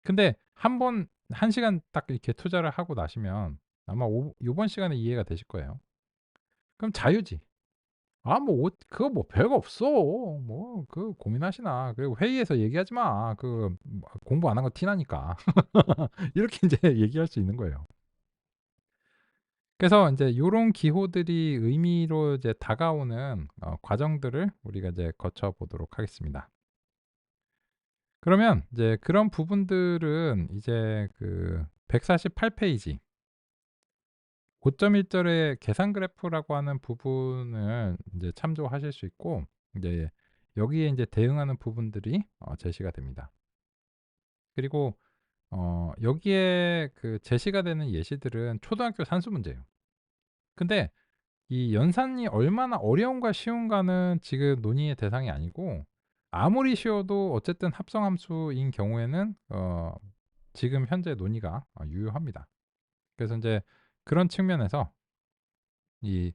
근데 한 번 1 시간 딱 이렇게 투자를 하고 나시면 아마 요번 시간에 이해가 되실 거예요. 그럼 자유지. 뭐 그거 뭐 별거 없어. 뭐 고민하시나. 그리고 회의에서 얘기하지 마. 뭐 공부 안 한 거 티 나니까. 이렇게 인제 얘기할 수 있는 거예요. 그래서 인제 요런 기호들이 의미로 이제 다가오는 과정들을 우리가 이제 거쳐 보도록 하겠습니다. 그러면 이제 그런 부분들은 이제 148 페이지 고점 일절의 계산 그래프라고 하는 부분을 인제 참조하실 수 있고, 인제 여기에 인제 대응하는 부분들이 제시가 됩니다. 그리고 여기에 제시가 되는 예시들은 초등학교 산수 문제예요. 근데 이 연산이 얼마나 어려운가 쉬운가는 지금 논의의 대상이 아니고, 아무리 쉬워도 어쨌든 합성함수인 경우에는 지금 현재 논의가 유효합니다. 그래서 인제 그런 측면에서 이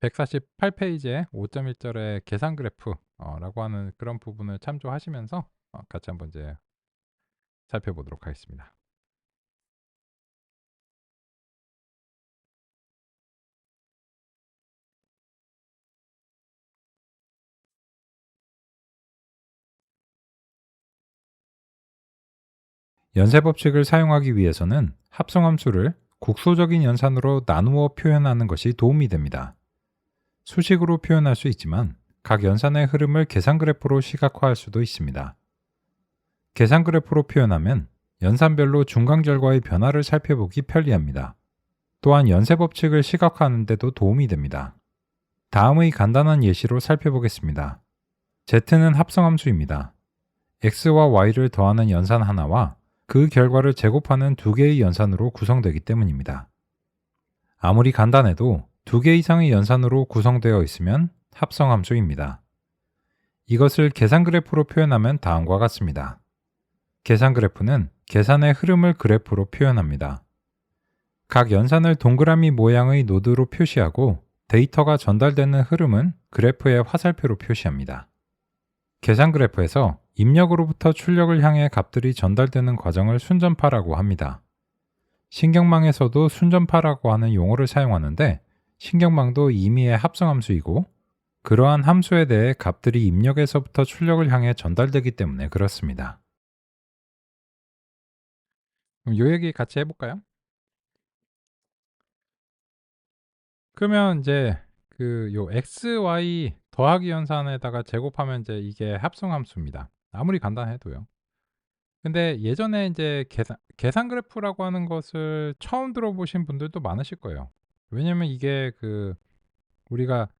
148 페이지의 5.1절의 계산 그래프 라고 하는 그런 부분을 참조하시면서 같이 한번 이제 살펴보도록 하겠습니다. 연쇄 법칙을 사용하기 위해서는 합성함수를 국소적인 연산으로 나누어 표현하는 것이 도움이 됩니다. 수식으로 표현할 수 있지만 각 연산의 흐름을 계산 그래프로 시각화할 수도 있습니다. 계산 그래프로 표현하면 연산별로 중간 결과의 변화를 살펴보기 편리합니다. 또한 연쇄 법칙을 시각화하는 데도 도움이 됩니다. 다음의 간단한 예시로 살펴보겠습니다. Z는 합성함수입니다. X와 Y를 더하는 연산 하나와 그 결과를 제곱하는 두 개의 연산으로 구성되기 때문입니다. 아무리 간단해도 두 개 이상의 연산으로 구성되어 있으면 합성함수입니다. 이것을 계산 그래프로 표현하면 다음과 같습니다. 계산 그래프는 계산의 흐름을 그래프로 표현합니다. 각 연산을 동그라미 모양의 노드로 표시하고 데이터가 전달되는 흐름은 그래프의 화살표로 표시합니다. 계산 그래프에서 입력으로부터 출력을 향해 값들이 전달되는 과정을 순전파라고 합니다. 신경망에서도 순전파라고 하는 용어를 사용하는데 신경망도 임의의 합성함수이고 그러한 함수에 대해 값들이 입력에서부터 출력을 향해 전달되기 때문에 그렇습니다. 그럼 요 얘기 같이 해볼까요? 그러면 이제 요 x, y 더하기 연산에다가 제곱하면 이제 이게 합성함수입니다. 아무리 간단해도요. 근데 예전에 이제 계산 그래프라고 하는 것을 처음 들어보신 분들도 많으실 거예요. 왜냐면 이게 우리가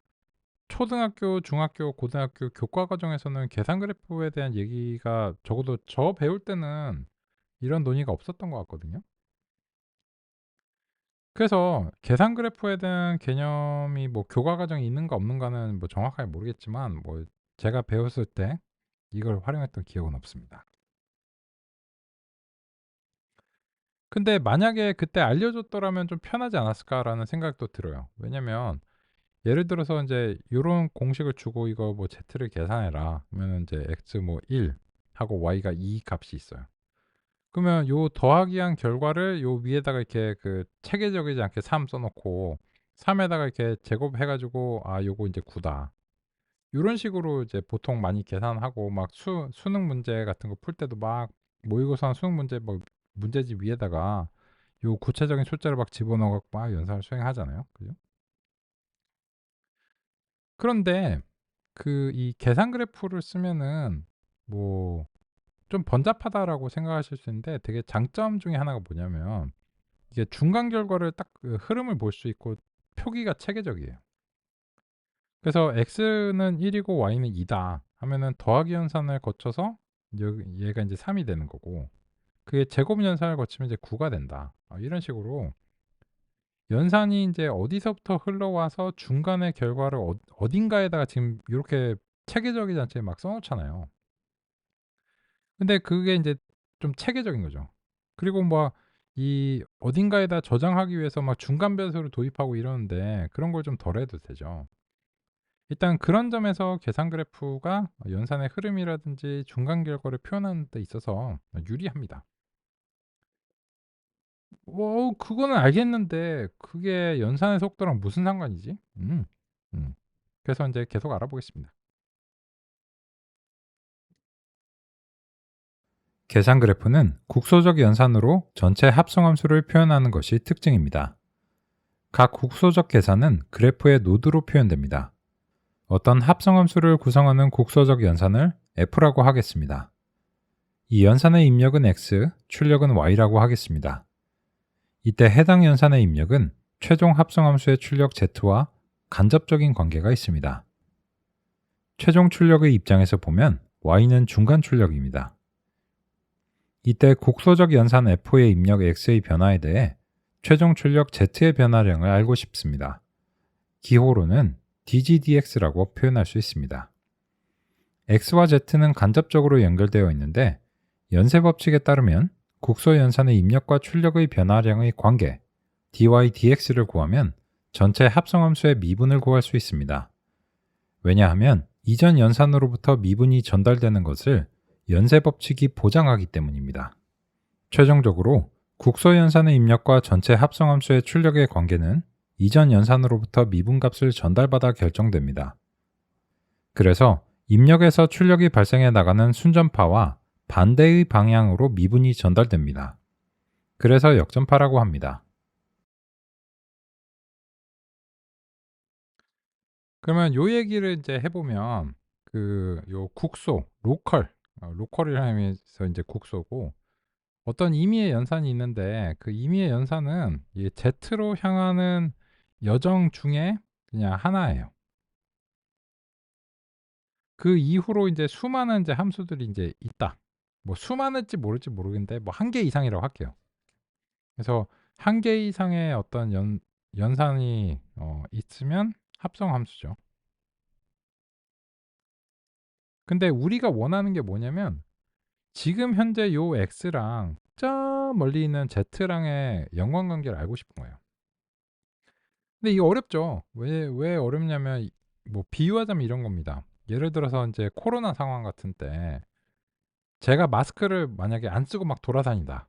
초등학교, 중학교, 고등학교 교과 과정에서는 계산 그래프에 대한 얘기가 적어도 저 배울 때는 이런 논의가 없었던 것 같거든요. 그래서 계산 그래프에 대한 개념이 뭐 교과 과정에 있는가 없는가는 뭐 정확하게 모르겠지만 뭐 제가 배웠을 때 이걸 활용했던 기억은 없습니다. 근데 만약에 그때 알려줬더라면 좀 편하지 않았을까라는 생각도 들어요. 왜냐면 예를 들어서 인제 요런 공식을 주고 이거 뭐 Z를 계산해라. 그러면은 인제 X 뭐 1 하고 Y가 2 값이 있어요. 그러면 요 더하기한 결과를 요 위에다가 이렇게 체계적이지 않게 3 써 놓고 3 에다가 이렇게 제곱해 가지고 '아 요거 인제 9 다.' 요런 식으로 이제 보통 많이 계산하고 막 수능 문제 같은 거 풀 때도 막 모의고사나 수능 문제 뭐 문제집 위에다가 요 구체적인 숫자를 막 집어넣어 갖고 막 연산을 수행하잖아요. 그죠? 그런데 이 계산 그래프를 쓰면은 뭐 좀 번잡하다라고 생각하실 수 있는데 되게 장점 중에 하나가 뭐냐면 이게 중간 결과를 딱 흐름을 볼 수 있고 표기가 체계적이에요. 그래서 x는 1이고 y는 2다 하면은 더하기 연산을 거쳐서 얘가 이제 3이 되는 거고 그게 제곱 연산을 거치면 이제 9가 된다. 이런 식으로 연산이 인제 어디서부터 흘러와서 중간의 결과를 어딘가에다가 지금 요렇게 체계적이지 않게 막 써 놓잖아요. 근데 그게 인제 좀 체계적인 거죠. 그리고 뭐 이 어딘가에다 저장하기 위해서 막 중간 변수를 도입하고 이러는데 그런 걸 좀 덜 해도 되죠. 일단 그런 점에서 계산 그래프가 연산의 흐름이라든지 중간 결과를 표현하는 데 있어서 유리합니다. 그거는 알겠는데 그게 연산의 속도랑 무슨 상관이지? 음. 그래서 인제 계속 알아보겠습니다. 계산 그래프는 국소적 연산으로 전체 합성함수를 표현하는 것이 특징입니다. 각 국소적 계산은 그래프의 노드로 표현됩니다. 어떤 합성함수를 구성하는 국소적 연산을 F라고 하겠습니다. 이 연산의 입력은 X, 출력은 Y라고 하겠습니다. 이때 해당 연산의 입력은 최종 합성함수의 출력 Z와 간접적인 관계가 있습니다. 최종 출력의 입장에서 보면 Y는 중간 출력입니다. 이때 국소적 연산 F의 입력 X의 변화에 대해 최종 출력 Z의 변화량을 알고 싶습니다. 기호로는 dgdx라고 표현할 수 있습니다. X와 Z는 간접적으로 연결되어 있는데 연쇄 법칙에 따르면 국소 연산의 입력과 출력의 변화량의 관계 dy dx를 구하면 전체 합성함수의 미분을 구할 수 있습니다. 왜냐하면 이전 연산으로부터 미분이 전달되는 것을 연쇄 법칙이 보장하기 때문입니다. 최종적으로 국소 연산의 입력과 전체 합성함수의 출력의 관계는 이전 연산으로부터 미분값을 전달받아 결정됩니다. 그래서 입력에서 출력이 발생해 나가는 순전파와 반대의 방향으로 미분이 전달됩니다. 그래서 역전파라고 합니다. 그러면 요 얘기를 이제 해보면 요 국소, 로컬이라는 의미에서 이제 국소고 어떤 임의의 연산이 있는데 그 임의의 연산은 이 Z로 향하는 여정 중에 그냥 하나예요. 그 이후로 인제 수많은 인제 함수들이 인제 있다. 뭐 수많을지 모를지 모르겠는데 뭐 한 개 이상이라고 할게요. 그래서 한 개 이상의 어떤 연산이 있으면 합성 함수죠. 근데 우리가 원하는 게 뭐냐면 지금 현재 요 x랑 저 멀리 있는 z랑의 연관관계를 알고 싶은 거예요. 근데 이게 어렵죠. 왜 어렵냐면 뭐 비유하자면 이런 겁니다. 예를 들어서 인제 코로나 상황 같은 때 제가 마스크를 만약에 안 쓰고 막 돌아다닌다.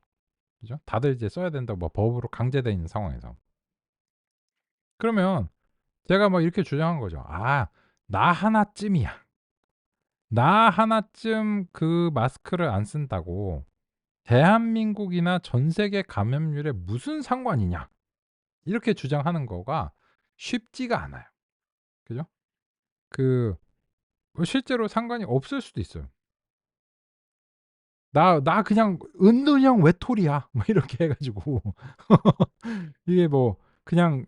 그죠? 다들 이제 써야 된다고 뭐 법으로 강제돼 있는 상황에서. 그러면 제가 뭐 이렇게 주장한 거죠. "아 나 하나쯤이야. 나 하나쯤 그 마스크를 안 쓴다고 대한민국이나 전 세계 감염률에 무슨 상관이냐." 이렇게 주장하는 거가 쉽지가 않아요. 그죠? 그 실제로 상관이 없을 수도 있어요. "나 그냥 은둔형 외톨이야." 뭐 이렇게 해 가지고 이게 뭐 그냥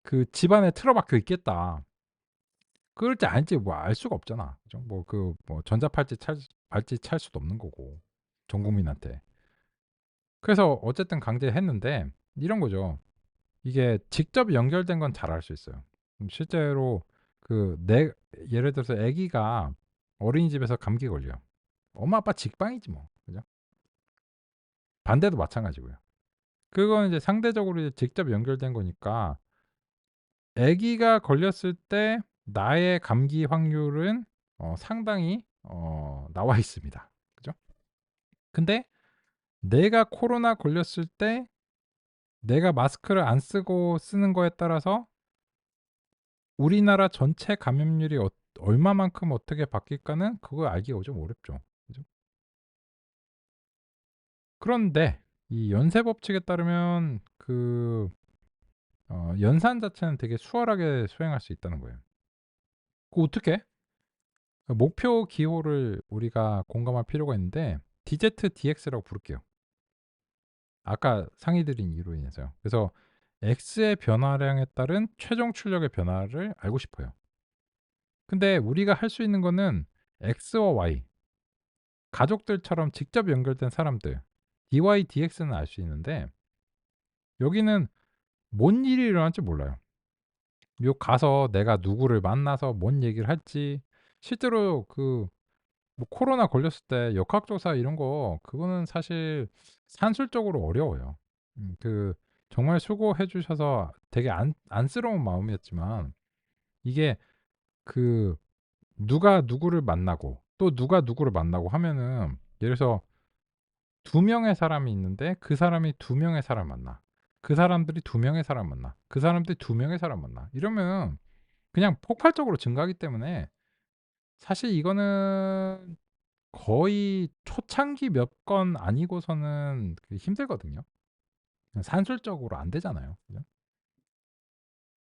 그 집안에 틀어박혀 있겠다. 그럴지 아닐지 뭐 알 수가 없잖아. 그죠? 뭐 뭐 전자팔찌 발찌 찰 수도 없는 거고 전 국민한테. 그래서 어쨌든 강제했는데 이런 거죠. 이게 직접 연결된 건 잘 알 수 있어요. 실제로 그 내 예를 들어서 아기가 어린이집에서 감기 걸려요. 엄마 아빠 직방이지 뭐. 그죠? 반대도 마찬가지고요. 그거는 이제 상대적으로 이제 직접 연결된 거니까 아기가 걸렸을 때 나의 감기 확률은 상당히 나와 있습니다. 그죠? 근데 내가 코로나 걸렸을 때 내가 마스크를 안 쓰고 쓰는 거에 따라서 우리나라 전체 감염률이 얼마만큼 어떻게 바뀔까는 그걸 알기가 좀 어렵죠. 그죠? 그런데 이 연쇄 법칙에 따르면 연산 자체는 되게 수월하게 수행할 수 있다는 거예요. 어떻게? 목표 기호를 우리가 공감할 필요가 있는데 DZ-DX라고 부를게요. 아까 상의 드린 이유로 인해서요. 그래서 X의 변화량에 따른 최종 출력의 변화를 알고 싶어요. 근데 우리가 할 수 있는 거는 X와 Y, 가족들처럼 직접 연결된 사람들, DY, DX는 알 수 있는데 여기는 뭔 일이 일어날지 몰라요. 요 가서 내가 누구를 만나서 뭔 얘기를 할지 실제로 뭐 코로나 걸렸을 때 역학조사 이런 거 그거는 사실 산술적으로 어려워요. 정말 수고해 주셔서 되게 안쓰러운 마음이었지만 이게 그 누가 누구를 만나고 또 누가 누구를 만나고 하면은 예를 들어서 두 명의 사람이 있는데 그 사람이 두 명의 사람을 만나. 그 사람들이 두 명의 사람을 만나. 그 사람들이 두 명의 사람을 만나. 이러면 그냥 폭발적으로 증가하기 때문에 사실 이거는 거의 초창기 몇 건 아니고서는 힘들거든요. 산술적으로 안 되잖아요. 그죠?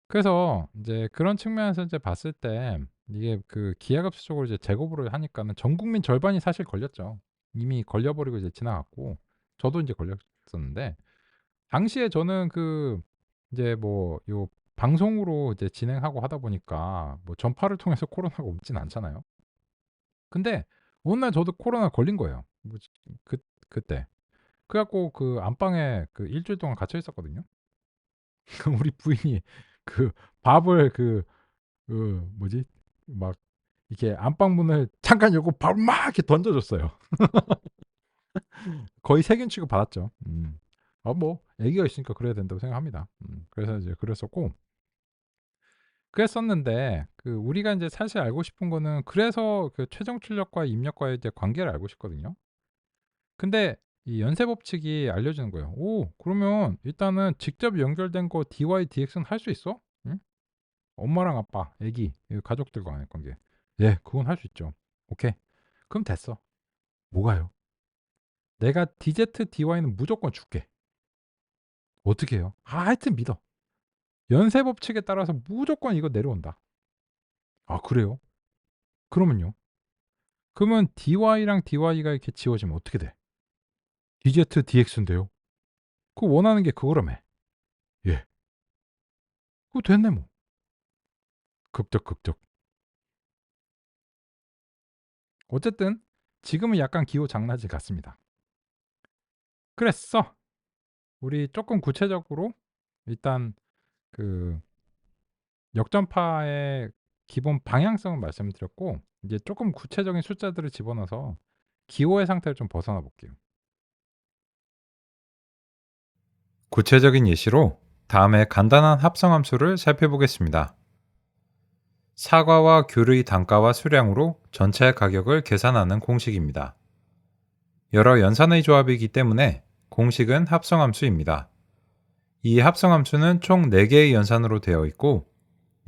그래서 인제 그런 측면에서 이제 봤을 때 이게 기하급수적으로 이제 제고를 하니까는 전 국민 절반이 사실 걸렸죠. 이미 걸려 버리고 이제 지나갔고 저도 인제 걸렸었는데 당시에 저는 인제 뭐 요 방송으로 이제 진행하고 하다 보니까 뭐 전파를 통해서 코로나가 오진 않잖아요. 근데 어느 날 저도 코로나 걸린 거예요. 뭐지 그 그때. 그래 갖고 안방에 일 주일 동안 갇혀 있었거든요. 우리 부인이 그 밥을 뭐지 막 이렇게 안방 문을 잠깐 열고 밥을 막 이렇게 던져 줬어요. 거의 세균 취급 받았죠. 음. 뭐 아기가 있으니까 그래야 된다고 생각합니다. 그래서 이제 그랬었고 그랬었는데 우리가 인제 사실 알고 싶은 거는 그래서 최종 출력과 입력과의 이제 관계를 알고 싶거든요. 근데 이 연쇄 법칙이 알려주는 거예요. "오 그러면 일단은 직접 연결된 거 DY, DX는 할 수 있어? 응? 엄마랑 아빠, 아기, 이 가족들 간의 관계. 예 그건 할 수 있죠. 오케이. 그럼 됐어. 뭐가요? 내가 DZ, DY는 무조건 줄게. 어떻게 해요? 하여튼 믿어. 연쇄 법칙에 따라서 무조건 이거 내려온다. 아 그래요? 그러면요? 그러면 DY랑 DY가 이렇게 지워지면 어떻게 돼? DZ, DX인데요. 원하는 게 그거라며. 예. 그거 됐네 뭐. 극적, 극적. 어쨌든 지금은 약간 기호장나지 같습니다. 그랬어. 우리 조금 구체적으로 일단 그 역전파의 기본 방향성을 말씀드렸고 이제 조금 구체적인 숫자들을 집어넣어서 기호의 상태를 좀 벗어나 볼게요. 구체적인 예시로 다음에 간단한 합성함수를 살펴보겠습니다. 사과와 귤의 단가와 수량으로 전체 가격을 계산하는 공식입니다. 여러 연산의 조합이기 때문에 공식은 합성함수입니다. 이 합성함수는 총 4개의 연산으로 되어 있고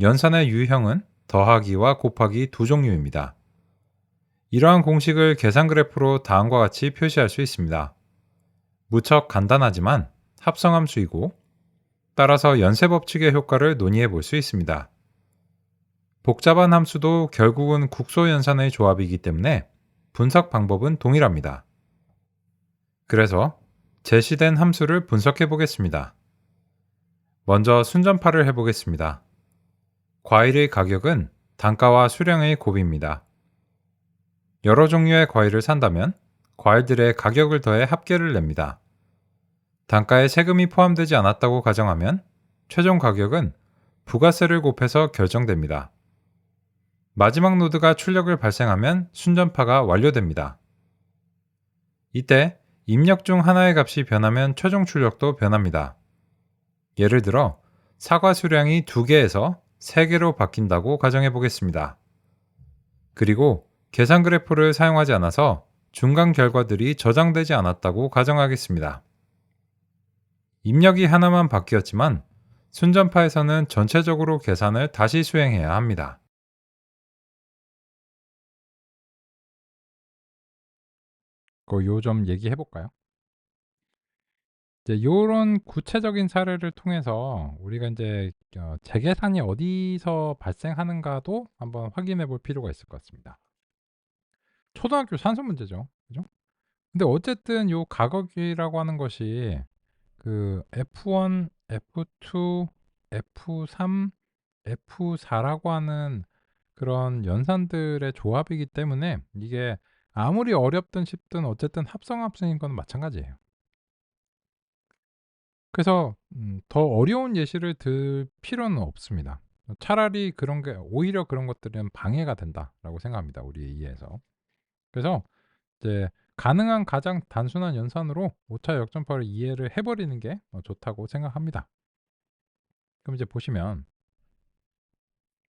연산의 유형은 더하기와 곱하기 두 종류입니다. 이러한 공식을 계산 그래프로 다음과 같이 표시할 수 있습니다. 무척 간단하지만 합성함수이고 따라서 연쇄 법칙의 효과를 논의해 볼 수 있습니다. 복잡한 함수도 결국은 국소 연산의 조합이기 때문에 분석 방법은 동일합니다. 그래서 제시된 함수를 분석해 보겠습니다. 먼저 순전파를 해보겠습니다. 과일의 가격은 단가와 수량의 곱입니다. 여러 종류의 과일을 산다면 과일들의 가격을 더해 합계를 냅니다. 단가에 세금이 포함되지 않았다고 가정하면 최종 가격은 부가세를 곱해서 결정됩니다. 마지막 노드가 출력을 발생하면 순전파가 완료됩니다. 이때 입력 중 하나의 값이 변하면 최종 출력도 변합니다. 예를 들어 사과 수량이 2개에서 3개로 바뀐다고 가정해 보겠습니다. 그리고 계산 그래프를 사용하지 않아서 중간 결과들이 저장되지 않았다고 가정하겠습니다. 입력이 하나만 바뀌었지만 순전파에서는 전체적으로 계산을 다시 수행해야 합니다. 요 점 얘기해 볼까요? 이제 요런 구체적인 사례를 통해서 우리가 인제 재계산이 어디서 발생하는가도 한번 확인해 볼 필요가 있을 것 같습니다. 초등학교 산수 문제죠. 그죠? 근데 어쨌든 요 가격이라고 하는 것이 그 F1, F2, F3, F4라고 하는 그런 연산들의 조합이기 때문에 이게 아무리 어렵든 쉽든 어쨌든 합성합성인 건 마찬가지예요. 그래서 더 어려운 예시를 들 필요는 없습니다. 차라리 그런 게 오히려 그런 것들은 방해가 된다라고 생각합니다, 우리의 이해에서. 그래서 이제 가능한 가장 단순한 연산으로 오차 역전파를 이해를 해 버리는 게 좋다고 생각합니다. 그럼 이제 보시면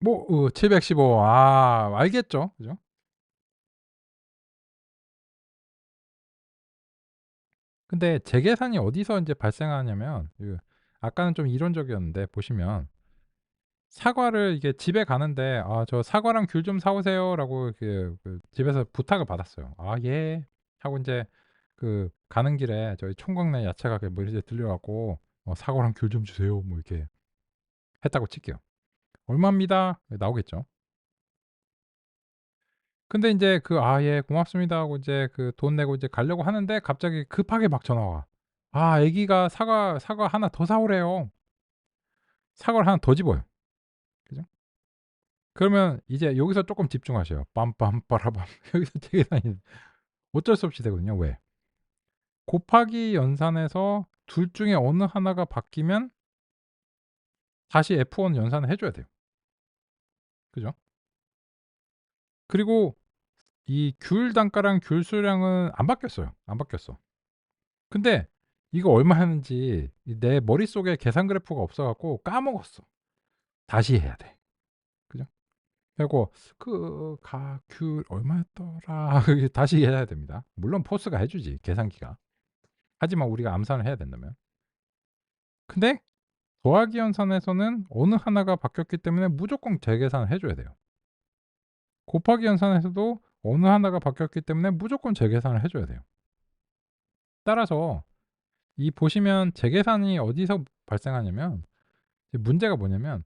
뭐 715 알겠죠. 그죠? 근데 재계산이 어디서 인제 발생하냐면 아까는 좀 이론적이었는데 보시면 사과를 이게 집에 가는데 "아 저 사과랑 귤 좀 사 오세요."라고 그 집에서 부탁을 받았어요. "아 예." 하고 인제 가는 길에 저희 총각내 야채 가게 뭐 이런 데 들려 갖고 "사과랑 귤 좀 주세요." 뭐 이렇게 했다고 칠게요. "얼마입니다." 나오겠죠. 근데 인제 "아 예 고맙습니다." 하고 이제 돈 내고 이제 가려고 하는데 갑자기 급하게 막 전화가 와. 애기가 사과 하나 더 사 오래요. 사과를 하나 더 집어요. 그죠? 그러면 이제 여기서 쪼끔 집중하셔요. 빰빰 빠라밤 여기서 재계산이 어쩔 수 없이 되거든요. 왜? 곱하기 연산에서 둘 중에 어느 하나가 바뀌면 다시 F1 연산을 해 줘야 돼요. 그죠? 그리고 이 귤 단가랑 귤 수량은 안 바뀌었어요. 안 바뀌었어. 근데 이거 얼마였는지 내 머릿속에 계산 그래프가 없어 갖고 까먹었어. 다시 해야 돼. 그죠? 그래 갖고 귤 얼마였더라. 이게 다시 해야 됩니다. 물론 포스가 해 주지, 계산기가. 하지만 우리가 암산을 해야 된다면. 근데 더하기 연산에서는 어느 하나가 바뀌었기 때문에 무조건 재계산을 해 줘야 돼요. 곱하기 연산에서도 어느 하나가 바뀌었기 때문에 무조건 재계산을 해 줘야 돼요. 따라서 이 보시면 재계산이 어디서 발생하냐면 문제가 뭐냐면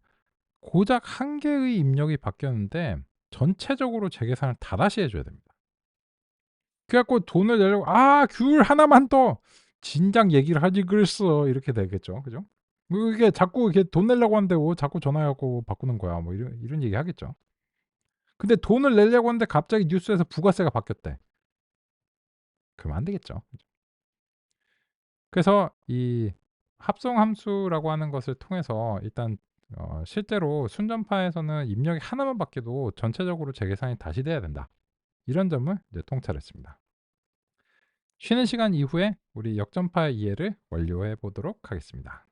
고작 한 개의 입력이 바뀌었는데 전체적으로 재계산을 다 다시 해 줘야 됩니다. 그래 갖고 돈을 내려고 귤 하나만 더." 진작 얘기를 하지 그랬어." 이렇게 되겠죠. 그죠? 이게 자꾸 이렇게 돈 내려고 하는데 자꾸 전화해 갖고 바꾸는 거야." 뭐 이런 얘기 하겠죠. 근데 돈을 내려고 하는데 갑자기 뉴스에서 부가세가 바뀌었대. 그러면 안 되겠죠. 그래서 이 합성 함수라고 하는 것을 통해서 일단 실제로 순전파에서는 입력이 하나만 바뀌어도 전체적으로 재계산이 다시 돼야 된다. 이런 점을 이제 통찰했습니다. 쉬는 시간 이후에 우리 역전파의 이해를 완료해 보도록 하겠습니다.